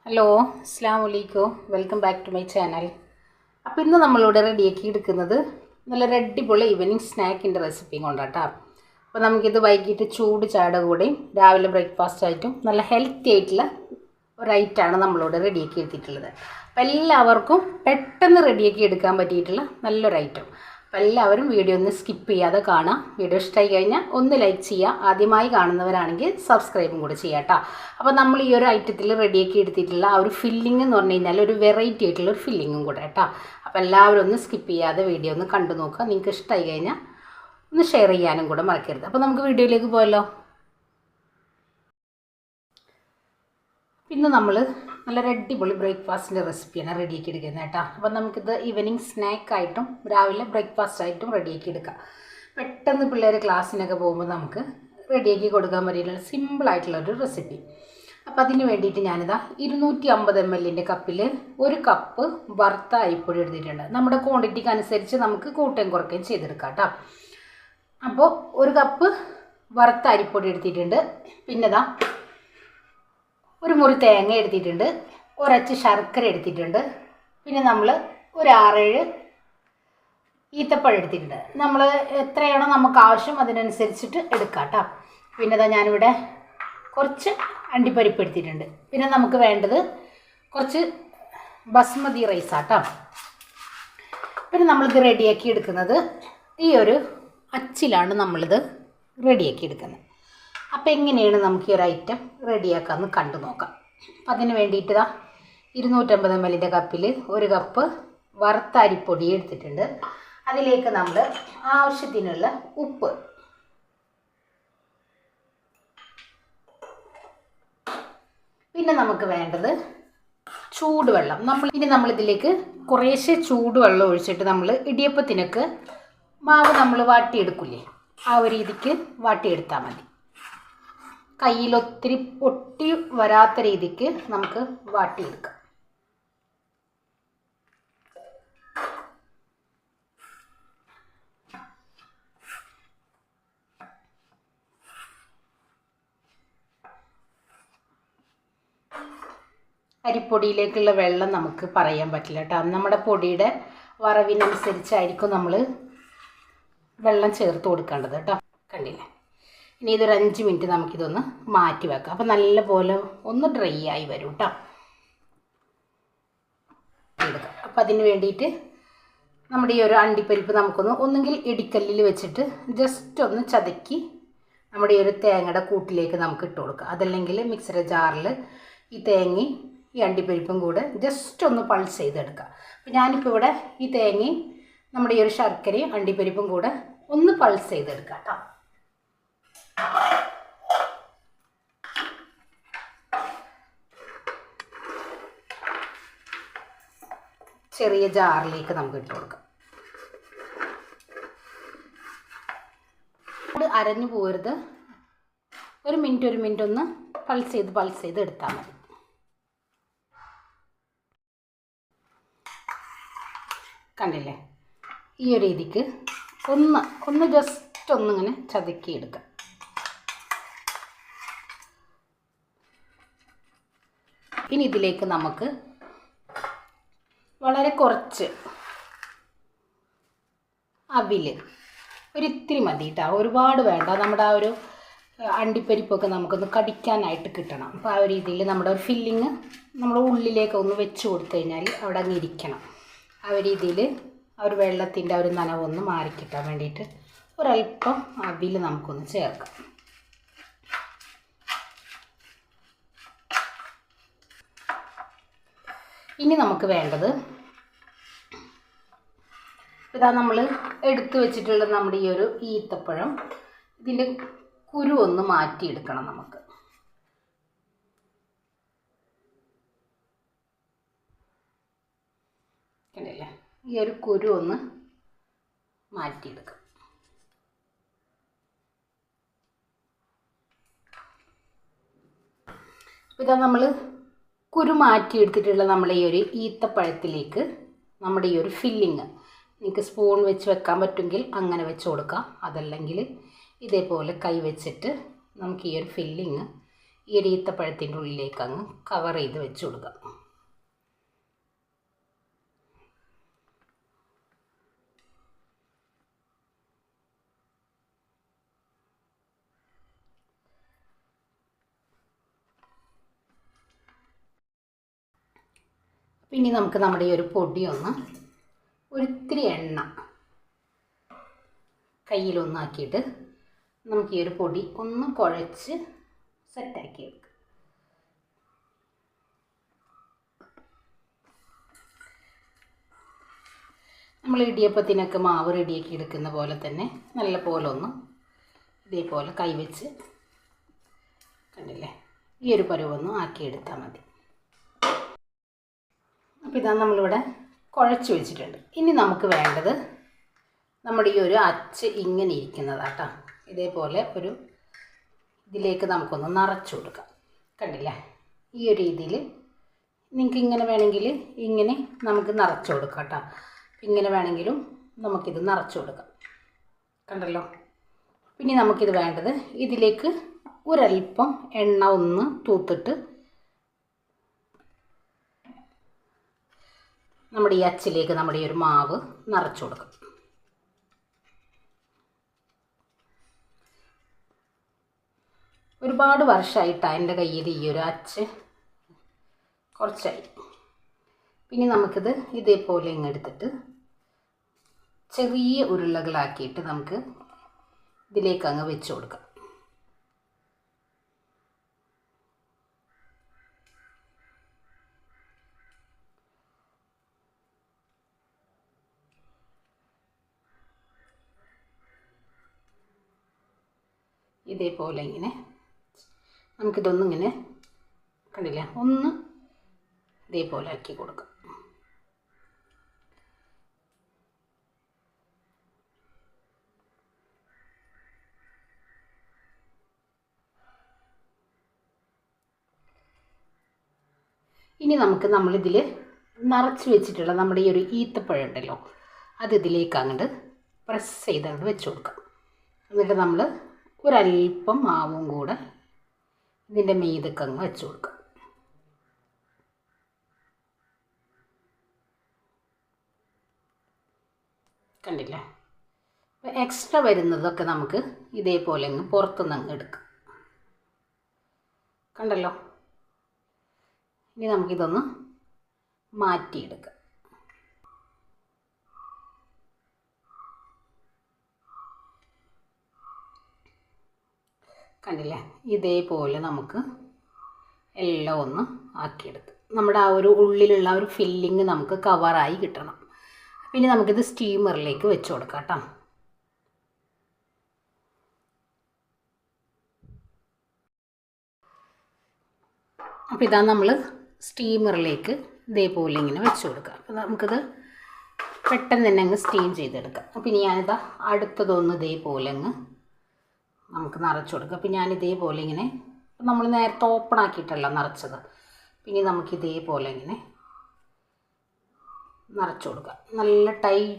Hello, അസ്സലാമു അലൈക്കും. Welcome back to my channel. അപ്പോൾ ഇന്ന് നമ്മളിവിടെ റെഡിയാക്കി എടുക്കുന്നത് നല്ലൊരു അടിപൊളി ഈവനിങ് സ്നാക്കിൻ്റെ റെസിപ്പിയും കൊണ്ടാട്ടോ. അപ്പോൾ നമുക്കിത് വൈകിട്ട് ചൂട് ചായയുടെ കൂടെയും രാവിലെ ബ്രേക്ക്ഫാസ്റ്റ് ആയിട്ടും നല്ല ഹെൽത്തി ആയിട്ടുള്ള ഒരു ഐറ്റമാണ് നമ്മളിവിടെ റെഡിയാക്കി എടുത്തിട്ടുള്ളത്. അപ്പോൾ എല്ലാവർക്കും പെട്ടെന്ന് റെഡിയാക്കി എടുക്കാൻ പറ്റിയിട്ടുള്ള നല്ലൊരു ഐറ്റം. അപ്പോൾ എല്ലാവരും വീഡിയോ ഒന്ന് സ്കിപ്പ് ചെയ്യാതെ കാണാം. വീഡിയോ ഇഷ്ടമായി കഴിഞ്ഞാൽ ഒന്ന് ലൈക്ക് ചെയ്യുക. ആദ്യമായി കാണുന്നവരാണെങ്കിൽ സബ്സ്ക്രൈബും കൂടെ ചെയ്യാം കേട്ടോ. അപ്പോൾ നമ്മൾ ഈ ഒരു ഐറ്റത്തിൽ റെഡിയാക്കി എടുത്തിട്ടുള്ള ആ ഒരു ഫില്ലിംഗ് എന്ന് പറഞ്ഞു കഴിഞ്ഞാൽ ഒരു വെറൈറ്റി ആയിട്ടുള്ള ഒരു ഫില്ലിങ്ങും കൂടെ കേട്ടോ. അപ്പോൾ എല്ലാവരും ഒന്ന് സ്കിപ്പ് ചെയ്യാതെ വീഡിയോ ഒന്ന് കണ്ടു നോക്കുക. നിങ്ങൾക്ക് ഇഷ്ടമായി കഴിഞ്ഞാൽ ഒന്ന് ഷെയർ ചെയ്യാനും കൂടെ മറക്കരുത്. അപ്പോൾ നമുക്ക് വീഡിയോയിലേക്ക് പോയല്ലോ. ഇന്ന് നമ്മൾ നല്ലൊരു അടിപൊളി ബ്രേക്ക്ഫാസ്റ്റിൻ്റെ റെസിപ്പിയാണ് റെഡിയാക്കി എടുക്കുന്നത് കേട്ടോ. അപ്പോൾ നമുക്കിത് ഈവനിങ് സ്നാക്കായിട്ടും രാവിലെ ബ്രേക്ക്ഫാസ്റ്റ് ആയിട്ടും റെഡിയാക്കി എടുക്കാം. പെട്ടെന്ന് പിള്ളേർ ക്ലാസ്സിനൊക്കെ പോകുമ്പോൾ നമുക്ക് റെഡിയാക്കി കൊടുക്കാൻ പറ്റിയിട്ടുള്ള സിമ്പിളായിട്ടുള്ളൊരു റെസിപ്പി. അപ്പോൾ അതിന് വേണ്ടിയിട്ട് ഞാനിതാ 250 ml കപ്പിൽ 1 കപ്പ് വറുത്ത അരിപ്പൊടി എടുത്തിട്ടുണ്ട്. നമ്മുടെ ക്വാണ്ടിറ്റിക്ക് അനുസരിച്ച് നമുക്ക് കൂട്ടുകയും കുറയ്ക്കുകയും ചെയ്തെടുക്കാം കേട്ടോ. അപ്പോൾ 1 കപ്പ് വറുത്ത അരിപ്പൊടി എടുത്തിട്ടുണ്ട്. പിന്നെ ഇതാ ഒരു മുറി തേങ്ങ എടുത്തിട്ടുണ്ട്, ഒരച്ച് ശർക്കര എടുത്തിട്ടുണ്ട്, പിന്നെ നമ്മൾ ഒരു 6-7 ഈത്തപ്പഴം എടുത്തിട്ടുണ്ട്. നമ്മൾ എത്രയാണോ നമുക്ക് ആവശ്യം അതിനനുസരിച്ചിട്ട് എടുക്കാം കേട്ടോ. പിന്നെ ഇതാ ഞാനിവിടെ കുറച്ച് അണ്ടിപ്പരിപ്പ് എടുത്തിട്ടുണ്ട്. പിന്നെ നമുക്ക് വേണ്ടത് കുറച്ച് ബസ്മതി റൈസാട്ടോ. പിന്നെ നമ്മളിത് റെഡിയാക്കി എടുക്കുന്നത് ഈ ഒരു അച്ചിലാണ് നമ്മളിത് റെഡിയാക്കി എടുക്കുന്നത്. അപ്പോൾ എങ്ങനെയാണ് നമുക്ക് ഈ ഒരു ഐറ്റം റെഡിയാക്കാമെന്ന് കണ്ടു നോക്കാം. അപ്പം അതിന് വേണ്ടിയിട്ട് ഇതാ 250 ml കപ്പിൽ 1 കപ്പ് വറുത്ത അരിപ്പൊടി എടുത്തിട്ടുണ്ട്. അതിലേക്ക് നമ്മൾ ആവശ്യത്തിനുള്ള ഉപ്പ്, പിന്നെ നമുക്ക് വേണ്ടത് ചൂടുവെള്ളം. നമ്മളിതിലേക്ക് കുറേശ്ശെ ചൂടുവെള്ളം ഒഴിച്ചിട്ട് നമ്മൾ ഇടിയപ്പത്തിനൊക്കെ മാവ് നമ്മൾ വാട്ടിയെടുക്കില്ലേ, ആ ഒരു രീതിക്ക് വാട്ടിയെടുത്താൽ മതി. കയ്യിലൊത്തിരി ഒട്ടി വരാത്ത രീതിക്ക് നമുക്ക് വാട്ടിയെടുക്കാം. അരിപ്പൊടിയിലേക്കുള്ള വെള്ളം നമുക്ക് പറയാൻ പറ്റില്ല കേട്ടോ. നമ്മുടെ പൊടിയുടെ വറവിനനുസരിച്ചായിരിക്കും നമ്മൾ വെള്ളം ചേർത്ത് കൊടുക്കേണ്ടത് കേട്ടോ. കണ്ടില്ലേ, ഇനി ഇതൊരു 5 മിനിറ്റ് നമുക്കിതൊന്ന് മാറ്റി വെക്കാം. അപ്പോൾ നല്ലപോലെ ഒന്ന് ഡ്രൈ ആയി വരും കേട്ടോ. എടുക്കാം. അപ്പോൾ അതിന് വേണ്ടിയിട്ട് നമ്മുടെ ഈ ഒരു അണ്ടിപ്പരിപ്പ് നമുക്കൊന്ന് ഒന്നുകിൽ ഇടിക്കല്ലിൽ വെച്ചിട്ട് ജസ്റ്റ് ഒന്ന് ചതക്കി നമ്മുടെ ഈ ഒരു തേങ്ങയുടെ കൂട്ടിലേക്ക് നമുക്ക് ഇട്ട് കൊടുക്കാം. അതല്ലെങ്കിൽ മിക്സർ ജാറിൽ ഈ തേങ്ങയും ഈ അണ്ടിപ്പരിപ്പും കൂടെ ജസ്റ്റ് ഒന്ന് പൾസ് ചെയ്തെടുക്കാം. അപ്പോൾ ഞാനിപ്പോൾ ഇവിടെ ഈ തേങ്ങയും നമ്മുടെ ഈ ഒരു ശർക്കരയും അണ്ടിപ്പരിപ്പും കൂടെ ഒന്ന് പൾസ് ചെയ്തെടുക്കാം കേട്ടോ. ചെറിയ ജാറിലേക്ക് നമുക്ക് ഇട്ട് കൊടുക്കാം. അത് അരഞ്ഞു പോരുത്. 1 മിനിറ്റ് ഒന്ന് പൾസ് ചെയ്ത് എടുത്താൽ മതി. കണ്ടില്ലേ, ഈ ഒരു രീതിക്ക് ഒന്ന് ജസ്റ്റ് ഒന്നിങ്ങനെ ചതുക്കി എടുക്കാം. ഇനി ഇതിലേക്ക് നമുക്ക് വളരെ കുറച്ച് അവിൽ, ഒരിത്തിരി മതി കേട്ടോ, ഒരുപാട് വേണ്ട. നമ്മുടെ ആ ഒരു അണ്ടിപ്പരിപ്പൊക്കെ നമുക്കൊന്ന് കടിക്കാനായിട്ട് കിട്ടണം. അപ്പോൾ ആ ഒരു രീതിയിൽ നമ്മുടെ ഒരു ഫില്ലിങ് നമ്മുടെ ഉള്ളിലേക്ക് ഒന്ന് വെച്ച് കൊടുത്തു കഴിഞ്ഞാൽ അവിടെ അങ്ങ് ഇരിക്കണം. ആ ഒരു രീതിയിൽ ആ ഒരു വെള്ളത്തിൻ്റെ ആ ഒരു നനവൊന്ന് മാറിക്കിട്ടാൻ വേണ്ടിയിട്ട് ഒരല്പം അവിൽ നമുക്കൊന്ന് ചേർക്കാം. ഇനി നമുക്ക് വേണ്ടത് ഇതാ നമ്മൾ എടുത്തു വെച്ചിട്ടുള്ള നമ്മുടെ ഈ ഒരു ഈത്തപ്പഴം, ഇതിൻ്റെ കുരു ഒന്ന് മാറ്റിയെടുക്കണം നമുക്ക്. കണ്ടില്ലേ, ഈ ഒരു കുരു ഒന്ന് മാറ്റിയെടുക്കാം. ഇതാ നമ്മൾ കുരു മാറ്റിയെടുത്തിട്ടുള്ള നമ്മുടെ ഈ ഒരു ഈത്തപ്പഴത്തിലേക്ക് നമ്മുടെ ഈ ഒരു ഫില്ലിങ് നിങ്ങൾക്ക് സ്പൂൺ വെച്ച് വെക്കാൻ പറ്റുമെങ്കിൽ അങ്ങനെ വെച്ച് കൊടുക്കാം. അതല്ലെങ്കിൽ ഇതേപോലെ കൈ വെച്ചിട്ട് നമുക്ക് ഈ ഒരു ഫില്ലിങ് ഈ ഒരു ഈത്തപ്പഴത്തിൻ്റെ ഉള്ളിലേക്ക് അങ്ങ് കവർ ചെയ്ത് വെച്ച് കൊടുക്കാം. ഇനി നമുക്ക് നമ്മുടെ ഈ ഒരു പൊടി ഒരിത്തിരി എണ്ണ കയ്യിലൊന്നാക്കിയിട്ട് നമുക്ക് ഈ ഒരു പൊടി ഒന്ന് കുഴച്ച് സെറ്റാക്കി എടുക്കാം. നമ്മൾ ഇടിയപ്പത്തിനൊക്കെ മാവ് റെഡിയാക്കി എടുക്കുന്ന പോലെ തന്നെ നല്ല പോലെ ഒന്ന് ഇതേപോലെ കൈവച്ച് കണ്ടില്ലേ, ഈ ഒരു പരുവൊന്നും ആക്കിയെടുത്താൽ മതി. അപ്പോൾ ഇതാ നമ്മളിവിടെ കുഴച്ച് വെച്ചിട്ടുണ്ട്. ഇനി നമുക്ക് വേണ്ടത് നമ്മുടെ ഈ ഒരു അച്ച് ഇങ്ങനെ ഇരിക്കുന്നതാട്ടോ. ഇതേപോലെ ഒരു ഇതിലേക്ക് നമുക്കൊന്ന് നിറച്ച് കൊടുക്കാം. കണ്ടില്ലേ, ഈ ഒരു രീതിയിൽ നിങ്ങൾക്ക് ഇങ്ങനെ വേണമെങ്കിൽ ഇങ്ങനെ നമുക്ക് നിറച്ച് കൊടുക്കാം കേട്ടോ. ഇങ്ങനെ വേണമെങ്കിലും നമുക്കിത് നിറച്ച് കൊടുക്കാം. കണ്ടല്ലോ. പിന്നെ നമുക്കിത് വേണ്ടത് ഇതിലേക്ക് ഒരൽപ്പം എണ്ണ ഒന്ന് തൂത്തിട്ട് നമ്മുടെ ഈ അച്ചിലേക്ക് നമ്മുടെ ഈ ഒരു മാവ് നിറച്ച് കൊടുക്കും. ഒരുപാട് വർഷമായിട്ടാണ് എൻ്റെ കയ്യിൽ ഈ ഒരു അച്ച്, കുറച്ചായി. പിന്നെ നമുക്കിത് ഇതേപോലെ ഇങ്ങെടുത്തിട്ട് ചെറിയ ഉരുളകളാക്കിയിട്ട് നമുക്ക് ഇതിലേക്ക് അങ്ങ് വെച്ച് കൊടുക്കാം. ഇതേപോലെ ഇങ്ങനെ നമുക്കിതൊന്നും ഇങ്ങനെ കണ്ടില്ല, ഒന്ന് ഇതേപോലെ ആക്കി കൊടുക്കാം. ഇനി നമുക്ക് നമ്മളിതിൽ നിറച്ച് വെച്ചിട്ടുള്ള നമ്മുടെ ഈ ഒരു ഈത്തപ്പഴം ഉണ്ടല്ലോ, അത് ഇതിലേക്ക് അങ്ങോട്ട് പ്രസ് ചെയ്ത് അങ്ങോട്ട് വെച്ച് കൊടുക്കാം. എന്നിട്ട് നമ്മൾ ഒരൽപ്പം മാവും കൂടെ ഇതിൻ്റെ മീതൊക്കെ അങ്ങ് വെച്ച് കൊടുക്കാം. കണ്ടില്ലേ, എക്സ്ട്രാ വരുന്നതൊക്കെ നമുക്ക് ഇതേപോലെ അങ്ങ് പുറത്തുനിന്ന് അങ്ങ് എടുക്കാം. കണ്ടല്ലോ. ഇനി നമുക്കിതൊന്ന് മാറ്റിയെടുക്കാം. കണ്ടില്ലേ, ഇതേപോലെ നമുക്ക് എല്ലാം ഒന്ന് ആക്കിയെടുക്കാം. നമ്മുടെ ആ ഒരു ഉള്ളിലുള്ള ഒരു ഫില്ലിങ് നമുക്ക് കവറായി കിട്ടണം. പിന്നെ നമുക്കിത് സ്റ്റീമറിലേക്ക് വെച്ച് കൊടുക്കാം കേട്ടോ. അപ്പോൾ ഇതാ നമ്മൾ സ്റ്റീമറിലേക്ക് ഇതേപോലെ ഇങ്ങനെ വെച്ച് കൊടുക്കാം. അപ്പോൾ നമുക്കിത് പെട്ടെന്ന് തന്നെ അങ്ങ് സ്റ്റീം ചെയ്തെടുക്കാം. അപ്പോൾ ഇനി ഞാനിതാ അടുത്തതൊന്ന് ഇതേപോലെ അങ്ങ് നമുക്ക് നിറച്ച് കൊടുക്കാം. അപ്പോൾ ഞാൻ ഇതേപോലെ ഇങ്ങനെ നമ്മൾ നേരത്തെ ഓപ്പൺ ആക്കിയിട്ടല്ല നിറച്ചത്. പിന്നെ നമുക്ക് ഇതേപോലെ ഇങ്ങനെ നിറച്ച് കൊടുക്കാം, നല്ല ടൈറ്റ്.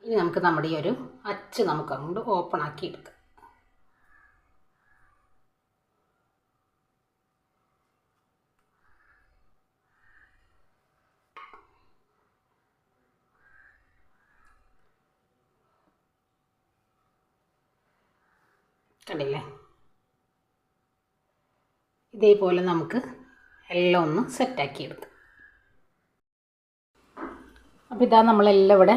ഇനി നമുക്ക് നമ്മുടെ ഈ ഒരു അച്ച് നമുക്ക് അങ്ങോട്ട് ഓപ്പൺ ആക്കി എടുക്കാം. കണ്ടില്ലേ, ഇതേപോലെ നമുക്ക് എല്ലാം ഒന്ന് സെറ്റാക്കി എടുക്കാം. അപ്പോൾ ഇതാ നമ്മളെല്ലാം ഇവിടെ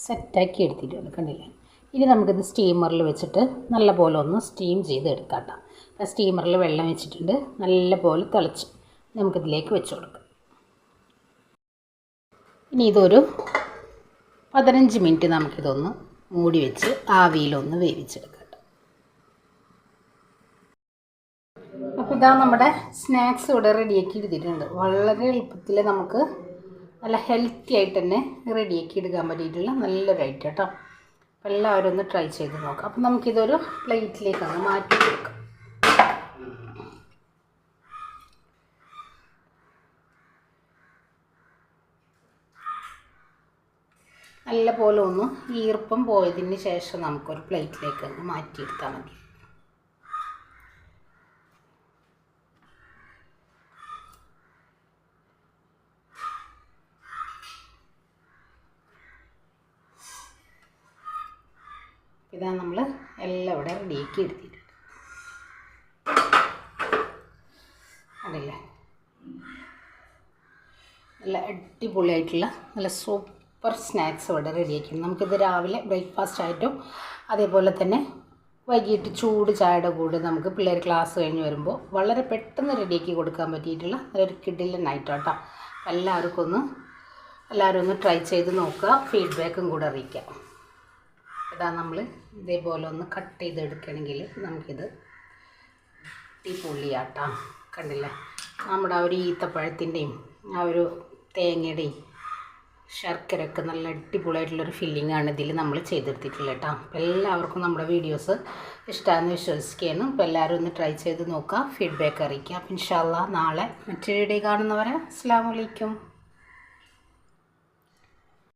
സെറ്റാക്കി എടുത്തിട്ടുണ്ട്. കണ്ടില്ലേ. ഇനി നമുക്കിത് സ്റ്റീമറിൽ വെച്ചിട്ട് നല്ല പോലെ ഒന്ന് സ്റ്റീം ചെയ്ത് എടുക്കാം കേട്ടോ. അപ്പോൾ സ്റ്റീമറിൽ വെള്ളം വെച്ചിട്ടുണ്ട്, നല്ല പോലെ തിളച്ച് നമുക്കിതിലേക്ക് വെച്ച് കൊടുക്കാം. ഇനി ഇതൊരു 15 മിനിറ്റ് നമുക്കിതൊന്ന് മൂടി വെച്ച് ആവിയിലൊന്ന് വേവിച്ചെടുക്കാം. അപ്പോൾ ഇതാ നമ്മുടെ സ്നാക്സ് ഇവിടെ റെഡിയാക്കി എടുത്തിട്ടുണ്ട്. വളരെ എളുപ്പത്തിൽ നമുക്ക് നല്ല ഹെൽത്തി ആയിട്ട് തന്നെ റെഡിയാക്കി എടുക്കാൻ പറ്റിയിട്ടുള്ള നല്ലൊരു ഐറ്റം കേട്ടോ. അപ്പോൾ എല്ലാവരും ഒന്ന് ട്രൈ ചെയ്ത് നോക്കാം. അപ്പോൾ നമുക്കിതൊരു പ്ലേറ്റിലേക്ക് അങ്ങ് മാറ്റി കൊടുക്കാം. നല്ല പോലെ ഒന്ന് ഈർപ്പം പോയതിന് ശേഷം നമുക്കൊരു പ്ലേറ്റിലേക്ക് അങ്ങ് മാറ്റിയെടുത്താൽ മതി. ഇതാ നമ്മൾ എല്ലാം ഇവിടെ റെഡിയാക്കി എടുത്തിട്ടുണ്ട്. അതല്ലേ നല്ല അടിപൊളിയായിട്ടുള്ള നല്ല സൂപ്പർ സ്നാക്സ് ഇവിടെ റെഡിയാക്കി. നമുക്കിത് രാവിലെ ബ്രേക്ക്ഫാസ്റ്റ് ആയിട്ടും അതേപോലെ തന്നെ വൈകിട്ട് ചൂട് ചായയുടെ കൂടെ നമുക്ക് പിള്ളേർ ക്ലാസ് കഴിഞ്ഞ് വരുമ്പോൾ വളരെ പെട്ടെന്ന് റെഡിയാക്കി കൊടുക്കാൻ പറ്റിയിട്ടുള്ള നല്ലൊരു കിഡിലൻ ഐറ്റം കേട്ടോ. എല്ലാവരും ഒന്ന് ട്രൈ ചെയ്ത് നോക്കുക, ഫീഡ്ബാക്കും കൂടെ അറിയിക്കാം. ഇതാ നമ്മൾ ഇതേപോലെ ഒന്ന് കട്ട് ചെയ്തെടുക്കണമെങ്കിൽ നമുക്കിത് അടിപൊളിയാട്ടാം. കണ്ടില്ലേ, നമ്മുടെ ആ ഒരു ഈത്തപ്പഴത്തിൻ്റെയും ആ ഒരു തേങ്ങയുടെയും ശർക്കരയൊക്കെ നല്ല അടിപൊളിയായിട്ടുള്ളൊരു ഫില്ലിങ്ങാണ് ഇതിൽ നമ്മൾ ചെയ്തെടുത്തിട്ടുള്ളത് കേട്ടോ. അപ്പോൾ എല്ലാവർക്കും നമ്മുടെ വീഡിയോസ് ഇഷ്ടമാണെന്ന് വിശ്വസിക്കുകയാണ്. അപ്പോൾ എല്ലാവരും ഒന്ന് ട്രൈ ചെയ്ത് നോക്കുക, ഫീഡ്ബാക്ക് അറിയിക്കുക. അപ്പോൾ ഇൻഷാ അല്ലാഹ് നാളെ മറ്റൊരു വീഡിയോ കാണുന്നവരെ അസ്സലാമു അലൈക്കും.